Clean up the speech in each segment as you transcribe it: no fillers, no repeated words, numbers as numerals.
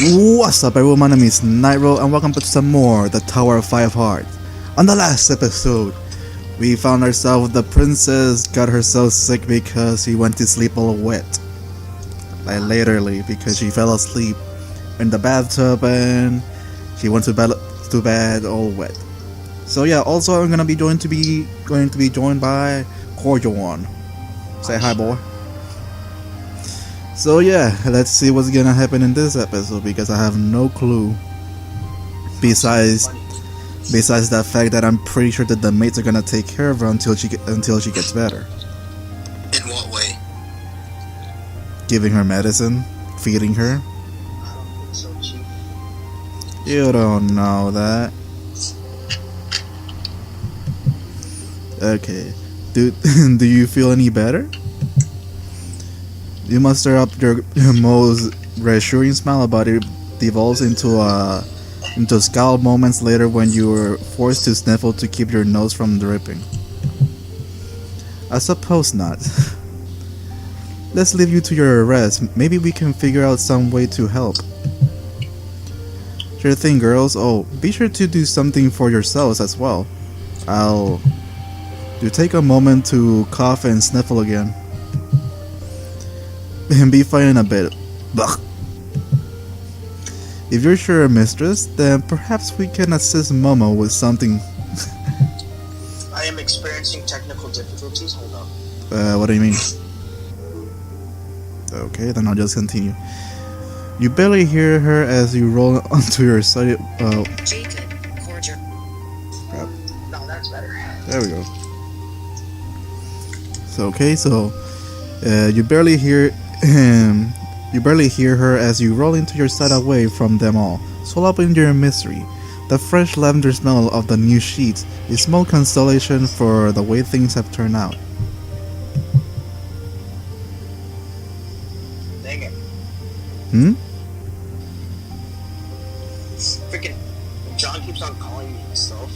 What's up everyone, my name is Nightrow and welcome back to some more The Tower of Five Hearts. On the last episode, we found ourselves the princess got herself sick because she went to sleep all wet. Like literally, because she fell asleep in the bathtub and she went to bed all wet. So yeah, also I'm going to be joined by Cordial One. Say hi, boy. So yeah, let's see what's gonna happen in this episode because I have no clue. Besides the fact that I'm pretty sure that the mates are gonna take care of her until she gets better. In what way? Giving her medicine, feeding her. I don't think so, Chief. You don't know that. Okay, do you feel any better? You muster up your most reassuring smile, but it devolves into scowl moments later when you are forced to sniffle to keep your nose from dripping. I suppose not. Let's leave you to your rest. Maybe we can figure out some way to help. Sure thing, girls. Oh, be sure to do something for yourselves as well. Do take a moment to cough and sniffle again. And be fine in a bit. Blech. If you're sure, mistress, then perhaps we can assist Momo with something. I am experiencing technical difficulties. Hold up. What do you mean? Okay, then I'll just continue. You barely hear her as you roll onto your side. Jacob, Cordial. Crap. No, that's better. There we go. So you barely hear her as you roll into your side away from them all, swell up in your misery. The fresh lavender smell of the new sheets is small consolation for the way things have turned out. Dang it. Freaking John keeps on calling me himself.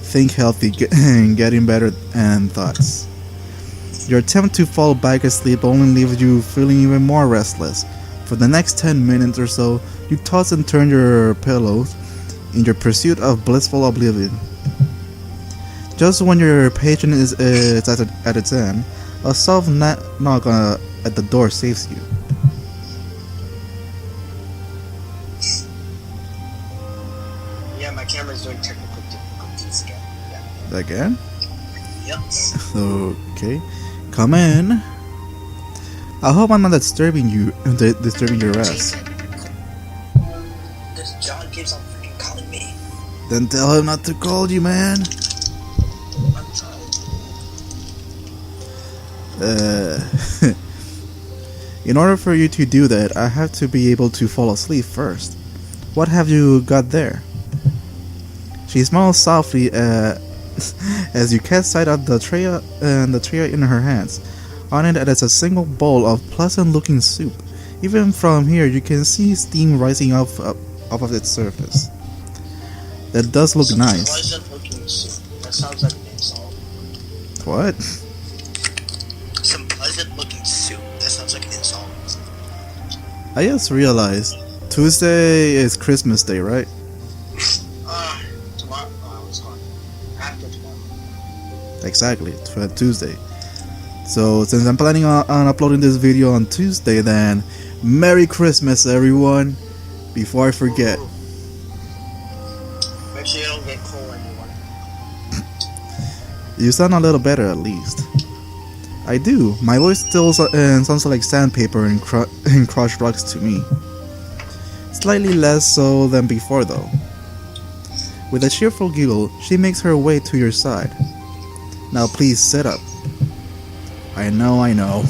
Think healthy, getting better, and thoughts. Your attempt to fall back asleep only leaves you feeling even more restless. For the next 10 minutes or so, you toss and turn your pillows in your pursuit of blissful oblivion. Just when your patience is at its end, a soft knock at the door saves you. Yeah, my camera's doing technical difficulties again. Yeah. Again? Yep. Okay. Come in. I hope I'm not disturbing your rest. This John keeps on freaking calling me. Then tell him not to call you, man. I'm trying. In order for you to do that, I have to be able to fall asleep first. What have you got there? She smiles softly as you catch sight of the tray in her hands. On it is a single bowl of pleasant-looking soup. Even from here, you can see steam rising off of its surface. That does look nice. Pleasant-looking soup. That sounds like an insult. What? Some pleasant-looking soup. That sounds like an insult. I just realized Tuesday is Christmas Day, right? Tomorrow. Oh, it's gone. After tomorrow. Exactly, Tuesday. So since I'm planning on uploading this video on Tuesday, then Merry Christmas, everyone! Before I forget. Make sure you don't get cold, anyone. You sound a little better, at least. I do. My voice still sounds like sandpaper and crushed rocks to me. Slightly less so than before, though. With a cheerful giggle, she makes her way to your side. Now please sit up. I know.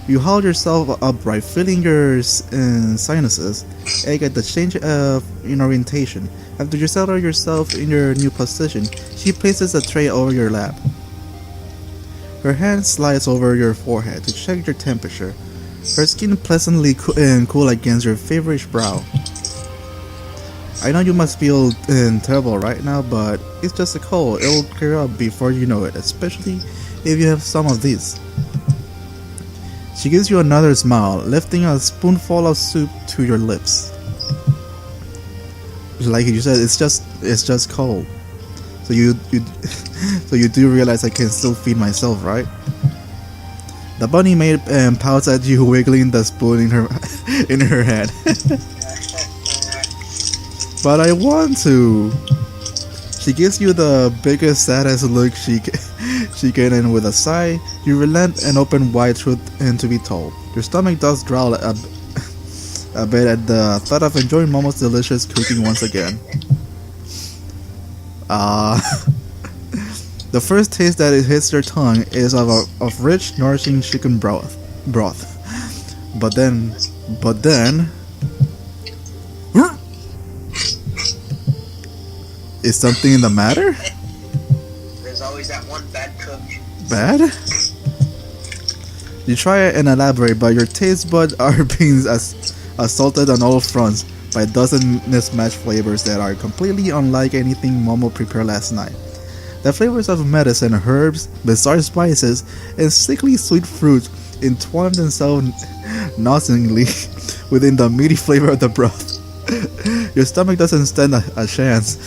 You haul yourself upright, feeling your sinuses ache at the change in orientation. After you settle yourself in your new position, she places a tray over your lap. Her hand slides over your forehead to check your temperature. Her skin pleasantly cool against your feverish brow. I know you must feel terrible right now, but it's just a cold. It'll clear up before you know it, especially if you have some of these. She gives you another smile, lifting a spoonful of soup to your lips. Like you said, it's just cold. So you so you do realize I can still feed myself, right? The bunny maid pouts at you, wiggling the spoon in her hand. But I want to. She gives you the biggest, saddest look she can, and with a sigh, you relent and open wide, truth and to be told. Your stomach does growl a bit at the thought of enjoying Momo's delicious cooking once again. The first taste that it hits your tongue is of rich, nourishing chicken broth. But then, is something the matter? There's always that one bad cook. Bad? You try and elaborate, but your taste buds are being assaulted on all fronts by a dozen mismatched flavors that are completely unlike anything Momo prepared last night. The flavors of medicine, herbs, bizarre spices, and sickly sweet fruit entwined themselves nauseously within the meaty flavor of the broth. Your stomach doesn't stand a chance.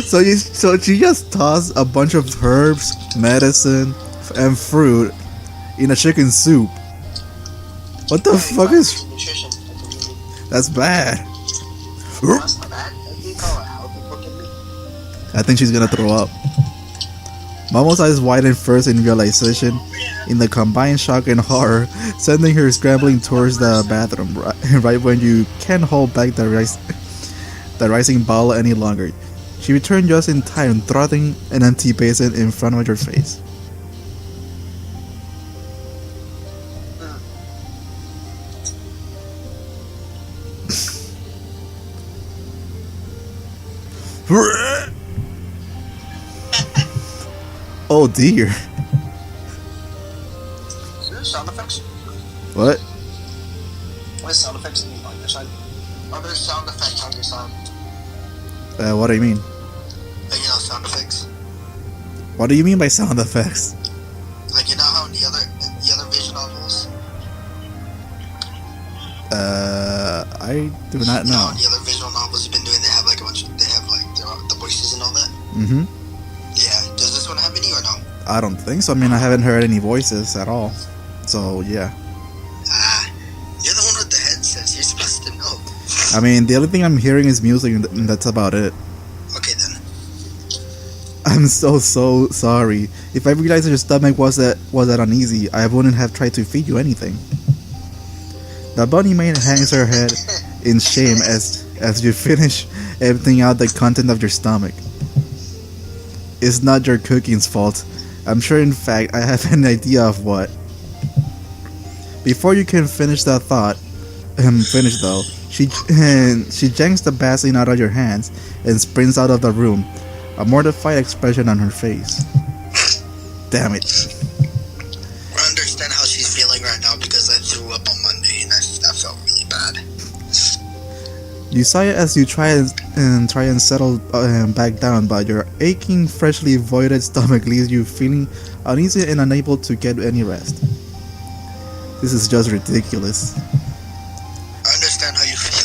So she just tossed a bunch of herbs, medicine, and fruit in a chicken soup. What the fuck is? Nutrition. That's bad. That's not bad. That's what you call it. Healthy cooking meat. I think she's gonna throw up. Momo's eyes widen first in realization, in the combined shock and horror, sending her scrambling towards the bathroom right when you can't hold back the rising bowel any longer. She returned just in time, thrusting an empty basin in front of your face. Oh dear. Is there sound effects? What? What is sound effects on your side? Are there sound effects on your side? What do you mean? Like, you know, sound effects. What do you mean by sound effects? Like, you know how in the other visual novels? I do not You know, know. in the other visual novels you've been doing, they have like the voices and all that. Mm-hmm. Yeah. Does this one have any or no? I don't think so. I mean, I haven't heard any voices at all. So, yeah. You're the one with the headsets. You're supposed to know. I mean, the only thing I'm hearing is music, and that's about it. Okay then. I'm so sorry. If I realized that your stomach was that uneasy, I wouldn't have tried to feed you anything. The bunny maid hangs her head in shame as you finish emptying out the content of your stomach. It's not your cooking's fault. I'm sure, in fact, I have an idea of what. Before you can finish that thought, finish though, she yanks the basin out of your hands and sprints out of the room, a mortified expression on her face. Damn it. I understand how she's feeling right now because I threw up on Monday and I felt really bad. You sigh as you try and settle back down, but your aching, freshly voided stomach leaves you feeling uneasy and unable to get any rest. This is just ridiculous. I understand how you feel.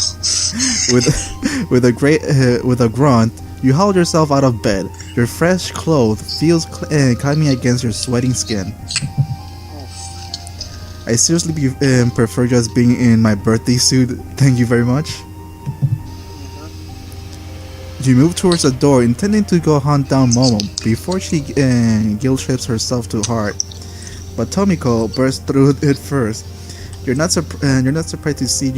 With a grunt, you haul yourself out of bed. Your fresh clothes feels climbing against your sweating skin. I seriously prefer just being in my birthday suit. Thank you very much. You move towards the door, intending to go hunt down Momo before she guilt trips herself too hard. But Tomiko bursts through it first. You're not surprised to see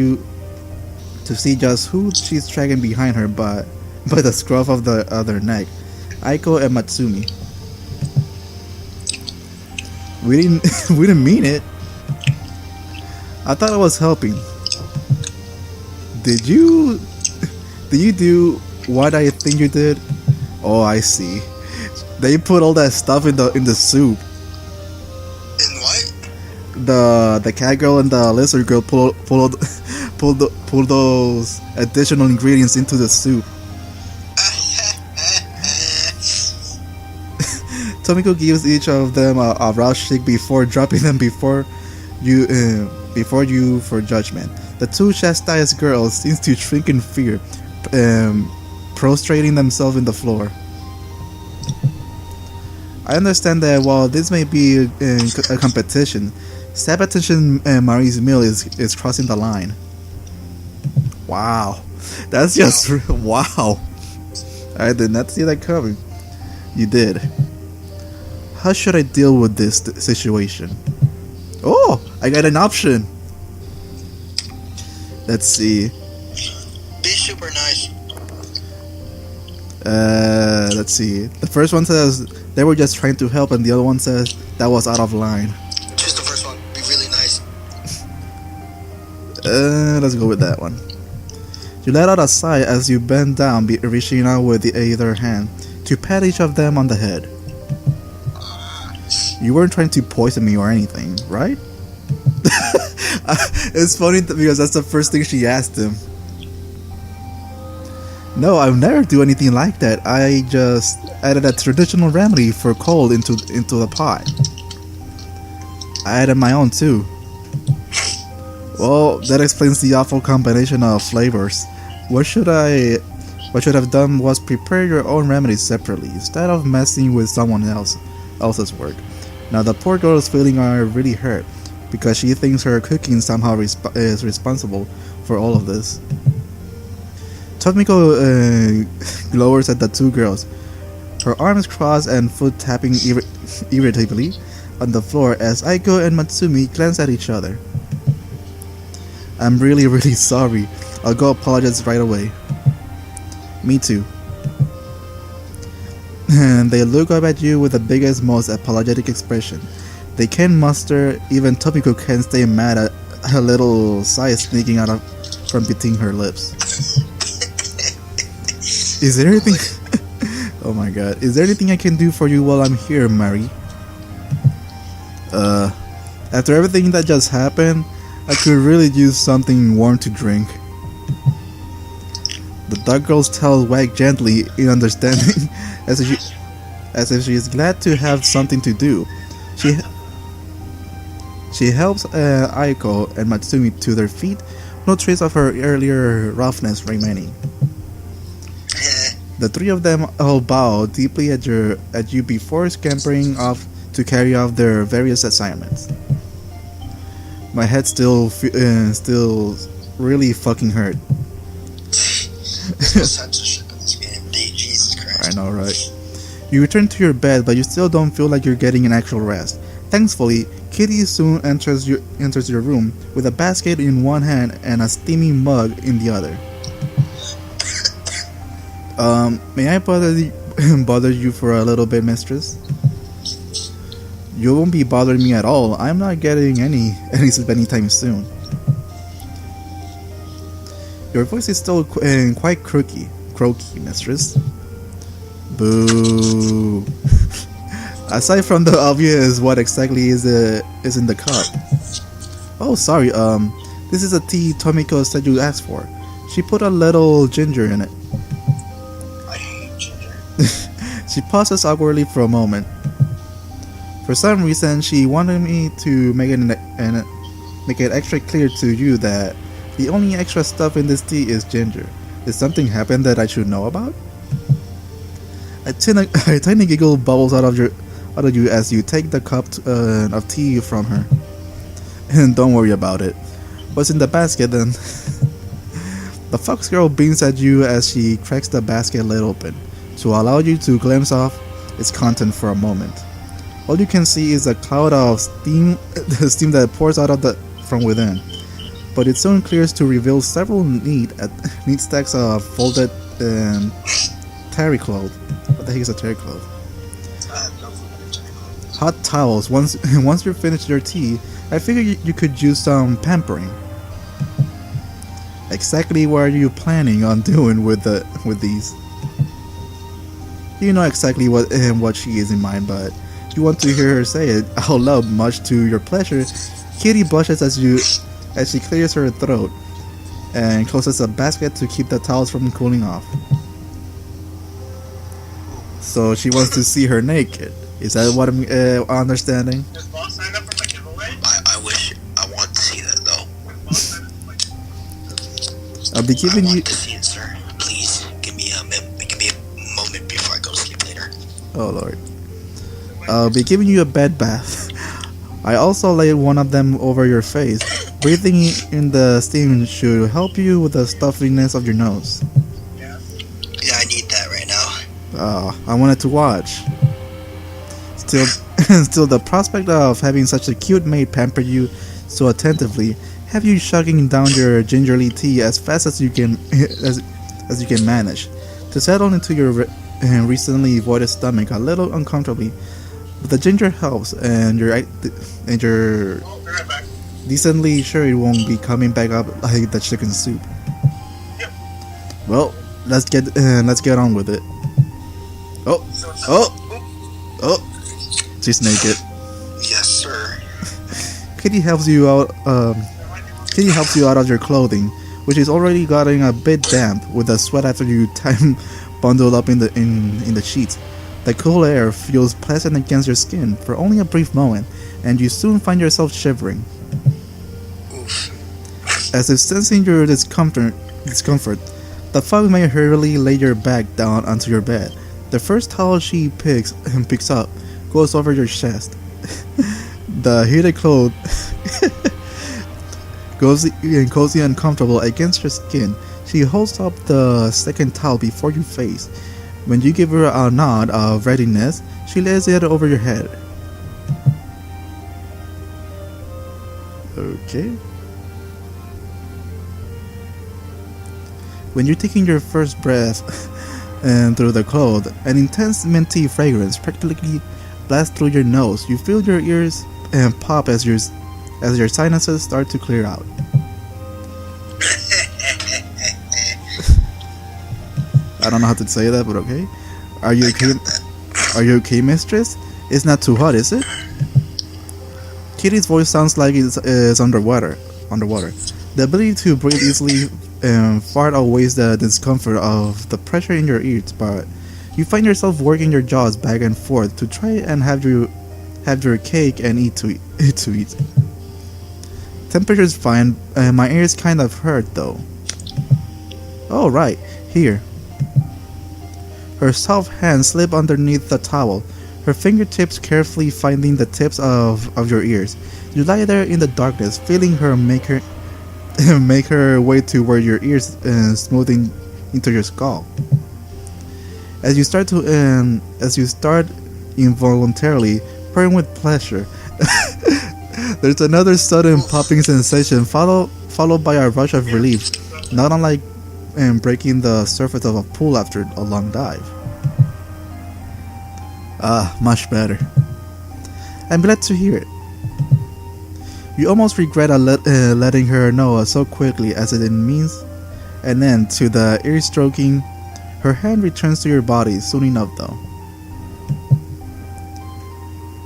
just who she's dragging behind her, but by the scruff of the other neck, Aiko and Matsumi. We didn't mean it. I thought I was helping. Did you do what I think you did? Oh, I see. They put all that stuff in the soup. In what? The cat girl and the lizard girl pulled those additional ingredients into the soup. Tomiko gives each of them a raw shake before dropping them before you for judgment. The two chastised girls seem to shrink in fear, prostrating themselves in the floor. I understand that while this may be a competition, sabotaging Marie's meal is crossing the line. Wow, that's just wow. I did not see that coming. You did. How should I deal with this situation? Oh, I got an option. Let's see. Be super nice. Let's see. The first one says they were just trying to help, and the other one says that was out of line. Choose the first one. Be really nice. Let's go with that one. You let out a sigh as you bend down, reaching out with the other hand to pat each of them on the head. You weren't trying to poison me or anything, right? It's funny because that's the first thing she asked him. No, I would never do anything like that. I just added a traditional remedy for cold into the pot. I added my own too. Well, that explains the awful combination of flavors. What should have done was prepare your own remedies separately instead of messing with someone else's work. Now the poor girl's feelings are really hurt because she thinks her cooking somehow is responsible for all of this. Tomiko glowers at the two girls, her arms crossed and foot tapping irritably on the floor as Aiko and Matsumi glance at each other. I'm really, really sorry. I'll go apologize right away. Me too. And they look up at you with the biggest, most apologetic expression. They can't muster, even Tomiko can't stay mad at a little sigh sneaking out from between her lips. Is there anything... Oh my god. Is there anything I can do for you while I'm here, Mari? After everything that just happened, I could really use something warm to drink. The dark girl's tail wagged gently in understanding, as if she is glad to have something to do. She helps Aiko and Matsumi to their feet, no trace of her earlier roughness remaining. The three of them all bow deeply at you before scampering off to carry out their various assignments. My head still really fucking hurt. There's no censorship in this game. Jesus Christ. I know, right? You return to your bed, but you still don't feel like you're getting an actual rest. Thankfully, Kiri soon enters your room with a basket in one hand and a steaming mug in the other. May I bother you for a little bit, mistress? You won't be bothering me at all. I'm not getting any sleep anytime soon. Your voice is still quite croaky, mistress. Boo. Aside from the obvious, what exactly is in the cup? Oh, sorry. This is a tea Tomiko said you asked for. She put a little ginger in it. I hate ginger. She pauses awkwardly for a moment. For some reason, she wanted me to make it extra clear to you that the only extra stuff in this tea is ginger. Did something happen that I should know about? A tiny giggle bubbles out of you as you take the cup of tea from her. And don't worry about it. What's in the basket then? The fox girl beams at you as she cracks the basket lid open to allow you to glimpse off its content for a moment. All you can see is a cloud of steam, the steam that pours out from within. But it soon clears to reveal several neat stacks of folded terry cloth. What the heck is a terry cloth? Hot towels. Once you're finished your tea, I figured you could use some pampering. Exactly what are you planning on doing with these? You know exactly what she is in mind, but you want to hear her say it out loud, much to your pleasure. Kiri blushes as she clears her throat and closes a basket to keep the towels from cooling off. So she wants to see her naked. Is that what I'm understanding? I I'll be I giving you. want to see it, sir. Please give me a moment before I go to sleep later. Oh lord. I'll be giving you a bed bath. I also laid one of them over your face. Breathing in the steam should help you with the stuffiness of your nose. Yeah, I need that right now. I wanted to watch. Still, still, the prospect of having such a cute maid pamper you so attentively, have you chugging down your gingerly tea as fast as you can, as you can manage, to settle into your recently voided stomach a little uncomfortably. But the ginger helps, and you're decently sure it won't be coming back up like the chicken soup. Well, let's get on with it. Oh, she's naked. Yes, sir. Kitty helps you out. Kitty helps you out of your clothing, which is already getting a bit damp with the sweat after you time bundled up in the sheets. The cool air feels pleasant against your skin for only a brief moment, and you soon find yourself shivering. Oof. As if sensing your discomfort, the fog may hurriedly lay your back down onto your bed. The first towel she picks up goes over your chest. The heated clothes cozy and comfortable against your skin. She holds up the second towel before your face. When you give her a nod of readiness, she lays it over your head. Okay. When you're taking your first breath and through the clothes, an intense minty fragrance practically blasts through your nose. You feel your ears pop as your sinuses start to clear out. I don't know how to say that, but okay. Are you okay? Are you okay, mistress? It's not too hot, is it? Kitty's voice sounds like it's underwater. The ability to breathe easily far outweighs the discomfort of the pressure in your ears, but you find yourself working your jaws back and forth to try and have your cake and eat to eat. Temperature's fine. My ears kind of hurt though. Oh right, here. Her soft hands slip underneath the towel, her fingertips carefully finding the tips of your ears. You lie there in the darkness, feeling her make her way to where your ears smoothing into your skull. As you start involuntarily purring with pleasure, there's another sudden popping sensation followed by a rush of relief, not unlike breaking the surface of a pool after a long dive. Ah, much better. I'm glad to hear it. You almost regret letting her know so quickly as it means, and then to the ear stroking, her hand returns to your body soon enough though.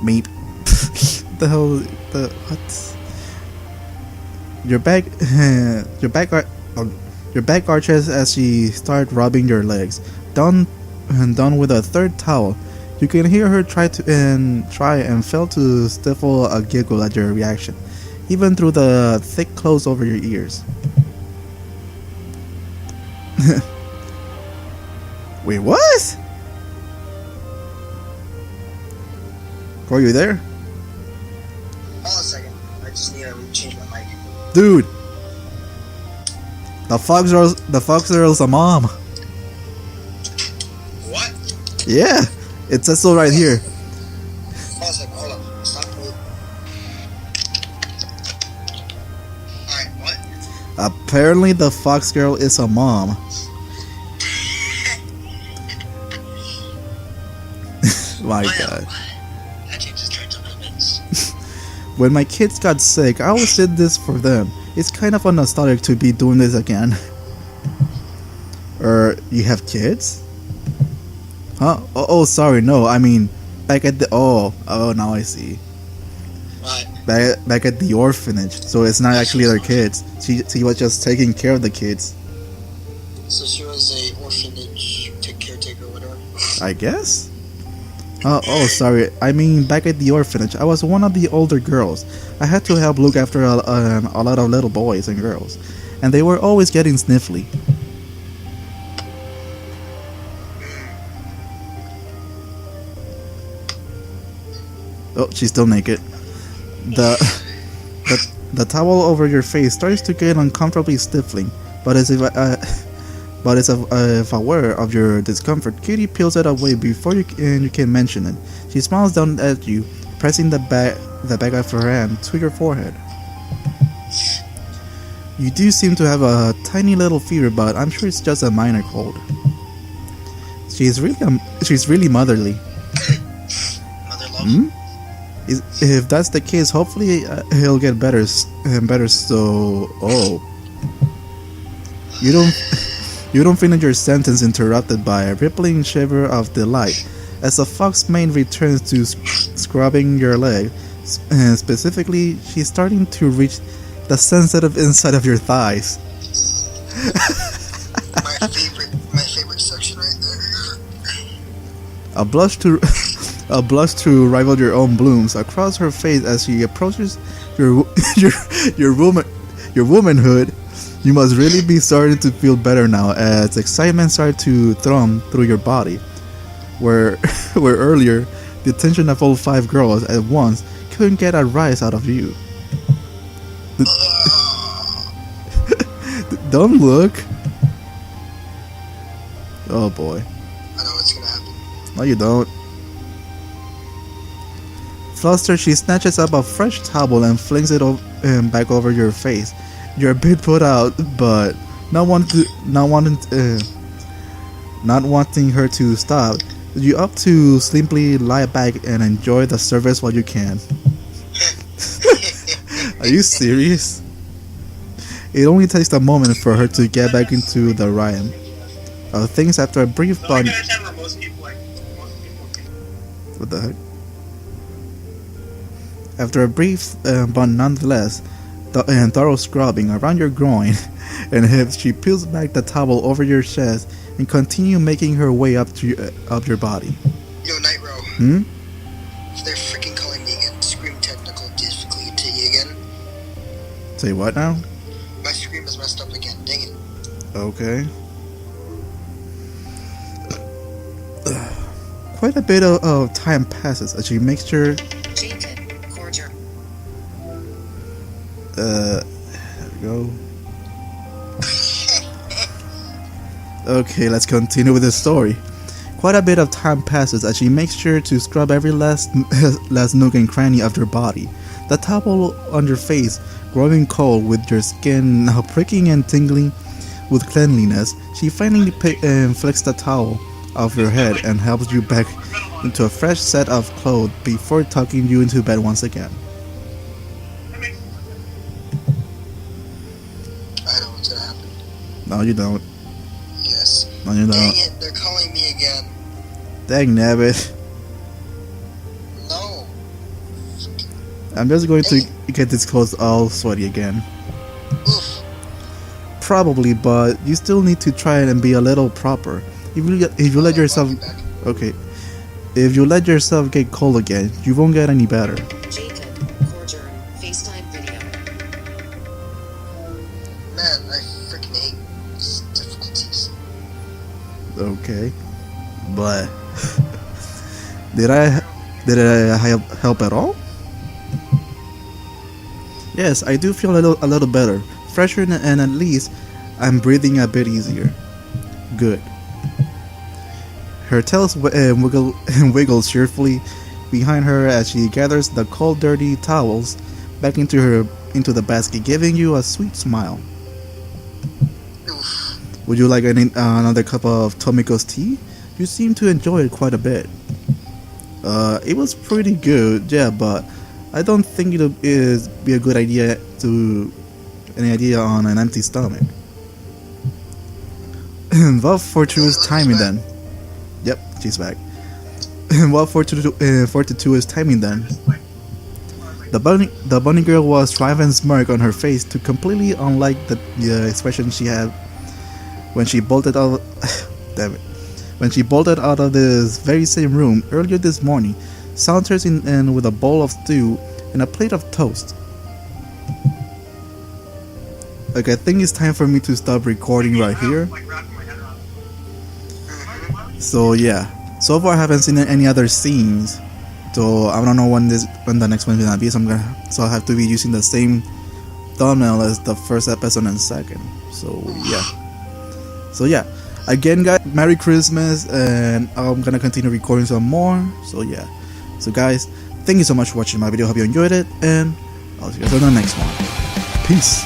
Meep. The hell? The what? Your back arches as she starts rubbing your legs. Done with a third towel. You can hear her try and fail to stifle a giggle at your reaction, even through the thick clothes over your ears. Wait, what? Are you there? Hold on a second. I just need to change my mic. Dude! The Fox Girl's a mom. What? Yeah! It says so right here. Hold on a second. Hold on. Stop. Alright, what? Apparently the Fox Girl is a mom. My god. That changes terms of limits. When my kids got sick, I always did this for them. It's kind of nostalgic to be doing this again. You have kids? Huh? Oh, sorry, no, I mean, back at the, oh, now I see. What? Back at the orphanage, so it's not actually their kids. She was just taking care of the kids. So she was a orphanage caretaker or whatever? I guess? Oh, sorry, I mean back at the orphanage, I was one of the older girls. I had to help look after a lot of little boys and girls. and they were always getting sniffly. Oh, she's still naked. The towel over your face starts to get uncomfortably stifling, but as if aware of your discomfort, Kiri peels it away before you can mention it. She smiles down at you, pressing the back of her hand to your forehead. You do seem to have a tiny little fever, but I'm sure it's just a minor cold. She's really motherly. Mother love. If that's the case, hopefully he'll get better. So, you don't finish your sentence interrupted by a rippling shiver of delight as the fox mane returns to scrubbing your leg. Specifically, she's starting to reach the sensitive inside of your thighs. my favorite section right there. A blush to rival your own blooms across her face as she approaches your womanhood. You must really be starting to feel better now as excitement started to thrum through your body. Where earlier the attention of all 5 girls at once couldn't get a rise out of you. Don't look. Oh boy. I know what's gonna happen. No, you don't. Flustered, she snatches up a fresh towel and flings it back over your face. You're a bit put out, but not wanting her to stop, you opt to simply lie back and enjoy the service while you can. Are you serious? It only takes a moment for her to get back into the rhyme of things after a brief bond. What the heck? After a brief but nonetheless thorough scrubbing around your groin and hips, she peels back the towel over your chest and continues making her way up your body. Yo, Nightrow. They're freaking calling me again. Scream technical difficulty again. Say what now? My scream is messed up again. Dang it. Okay. Quite a bit of time passes as she makes sure. There we go. Okay, let's continue with the story. Quite a bit of time passes as she makes sure to scrub every last nook and cranny of your body. The towel on your face growing cold with your skin now pricking and tingling with cleanliness. She finally flicks the towel off your head and helps you back into a fresh set of clothes before tucking you into bed once again. I know what's gonna happen. No, you don't. Yes. No, you don't. Dang it, they're calling me again. Dang nabbit. No. I'm just going to get this clothes all sweaty again. Oof. Probably, but you still need to try it and be a little proper. If you let yourself... Okay. If you let yourself get cold again, you won't get any better. Man, I freaking hate these difficulties. Okay. But... Did I help at all? Yes, I do feel a little better. Fresher and at least I'm breathing a bit easier. Good. Her tail wiggles cheerfully behind her as she gathers the cold, dirty towels back into the basket, giving you a sweet smile. Oof. Would you like another cup of Tomiko's tea? You seem to enjoy it quite a bit. It was pretty good, yeah, but I don't think it would be a good idea on an empty stomach. What fortuitous timing then. Yep, she's back. What fortuitous timing then. The bunny girl was driving smirk on her face to completely unlike the expression she had when she bolted out. Damn it. When she bolted out of this very same room earlier this morning, saunters in with a bowl of stew and a plate of toast. like I think it's time for me to stop recording right here. So yeah, so far I haven't seen any other scenes, so I don't know when the next one's gonna be. So I'll have to be using the same thumbnail as the first episode and second. So yeah, again guys, Merry Christmas, and I'm gonna continue recording some more. So yeah, so guys, thank you so much for watching my video. Hope you enjoyed it, and I'll see you guys on the next one. Peace.